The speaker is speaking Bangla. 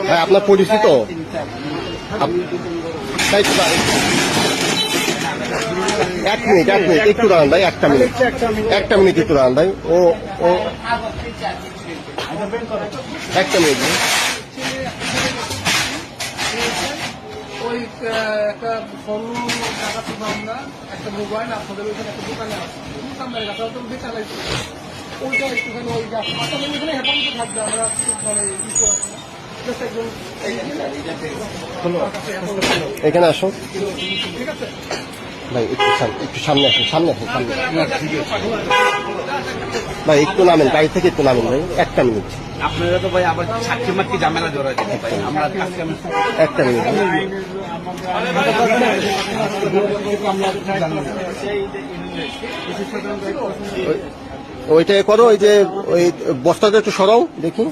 ভাই আপনার পরিচিত? তাই তো, এক মিনিট একটু দাঁড়ান ভাই, একটা মিনিট একটু দাঁড়ান ভাই। ও একটা মিনিট। ওই একটা স্বর্ণ টাকা তো আমরা একটা মোবাইল আপনাদের ওইখানে একটা দোকানে আছে, দোকানদারের কাছে তো বেচা লাগছে, ওইটা একটুখানি ওই আপনাদের ওইখানে হেফাজতে থাকবে। আমরা মানে ই করছি না, এখানে আসুন ঠিক আছে ভাই, একটু সামনে আসুন ভাই, একটু নামেন গাড়ি থেকে, একটু নামেন ভাই, একটা মিনিট। আপনারা তো ভাই আবার সাক্ষী মাক্ষী ঝামেলা জড়াইছেন ভাই, আমরা একটা মিনিট। ওইটা করো, ওই যে ওই বস্তাটা একটু সরাও দেখি।